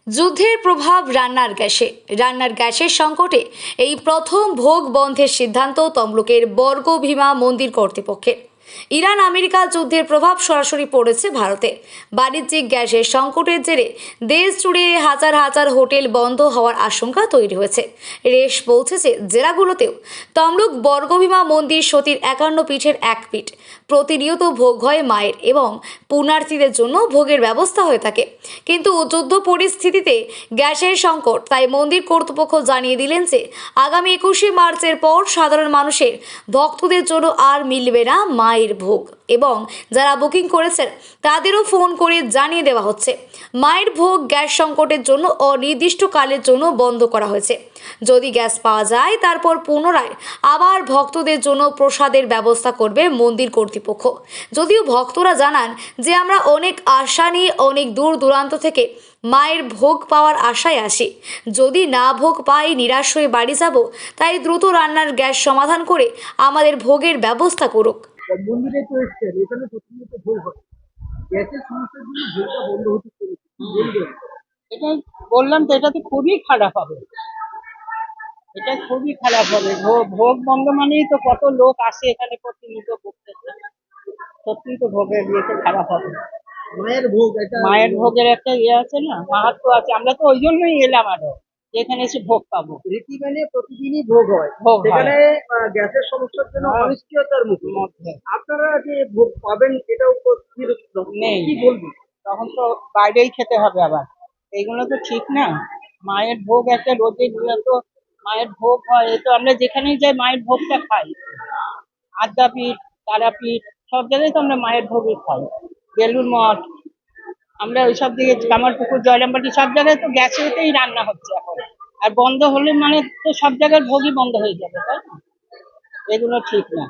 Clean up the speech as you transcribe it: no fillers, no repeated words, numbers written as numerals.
যুদ্ধের প্রভাব রান্নার গ্যাসের সংকটে এই প্রথম ভোগ বন্ধের সিদ্ধান্ত তমলুকের বর্গভীমা মন্দির কর্তৃপক্ষের। ইরান আমেরিকা যুদ্ধের প্রভাব সরাসরি পড়েছে ভারতে। বাণিজ্যিক গ্যাসের সংকটের জেরে দেশ জুড়ে হাজার হাজার হোটেল বন্ধ হওয়ার আশঙ্কা তৈরি হয়েছে। রেশ পৌঁছেছে জেলাগুলোতেও। তমলুক বর্গভীমা মন্দির সতীর 51 পীঠের এক পীঠ। প্রতিনিয়ত ভোগ হয় মায়ের এবং পুণ্যার্থীদের জন্য ভোগের ব্যবস্থা হয়ে থাকে। কিন্তু যুদ্ধ পরিস্থিতিতে গ্যাসের সংকট, তাই মন্দির কর্তৃপক্ষ জানিয়ে দিলেন যে আগামী 21শে মার্চের পর সাধারণ মানুষের ভক্তদের জন্য আর মিলবে না মায়ের ভোগ, এবং যারা বুকিং করেছেন তাদেরও ফোন করে জানিয়ে দেওয়া হচ্ছে মায়ের ভোগ গ্যাস সংকটের জন্য অনির্দিষ্টকালের জন্য বন্ধ করা হয়েছে। যদি গ্যাস পাওয়া যায় তারপর পুনরায় আবার ভক্তদের জন্য প্রসাদের ব্যবস্থা করবে মন্দির কর্তৃপক্ষ। যদিও ভক্তরা জানান যে আমরা অনেক আশা নিয়ে অনেক দূর দূরান্ত থেকে মায়ের ভোগ পাওয়ার আশায় আসি, যদি না ভোগ পাই নিরাশ হয়ে বাড়ি যাব, তাই দ্রুত রান্নার গ্যাস সমাধান করে আমাদের ভোগের ব্যবস্থা করুক। মন্দিরে তো এসছেন, এখানে প্রতিনিয়ত ভোগ হয়, গ্যাসের সমস্যার জন্য ভোগটা বন্ধ হতে চলেছে, কি বলবেন? এটা বললাম তো, এটা তো খুবই খারাপ হবে। এটা খুবই খারাপ হবে। ভোগ বন্ধ মানেই তো কত লোক আসে এখানে প্রতিনিয়ত ভোগ খেতে। সত্যি তো ভোগের ইয়েতে খারাপ হবে। মায়ের ভোগ এটা মায়ের ভোগের একটা ইয়ে আছে না, মাহাত্ম্য আছে। আমরা তো ওই জন্যই এলাম আরো, যে এখানে এসে ভোগ পাবো। রীতি মেনে প্রতিদিনই ভোগ হয়, ভোগ হয়। সেখানে গ্যাসের সমস্যার জন্য আর অনিশ্চয়তার মুখে মধ্যে আপনারা যে ভোগ পাবেন এটাও নেই। কি বলবেন? তখন তো বাইরেই খেতে হবে আবার। এইগুলো তো ঠিক না। মায়ের ভোগ একটা রোজে নিয়ত মায়ের ভোগ হয়, এই তো আমরা যেখানেই যাই মায়ের ভোগটা খাই। আদ্যাপীঠ, তারাপীঠ, সব জায়গায় তো আমরা মায়ের ভোগই খাই। বেলুড় মঠ, আমরা ওইসব দিকে কামারপুকুর, জয়রামবাটি, সব জায়গায় তো গ্যাসেতেই রান্না হচ্ছে এখন। আর বন্ধ হলে মানে তো সব জায়গার ভোগই বন্ধ হয়ে যাবে, তাই না? এগুলো ঠিক না।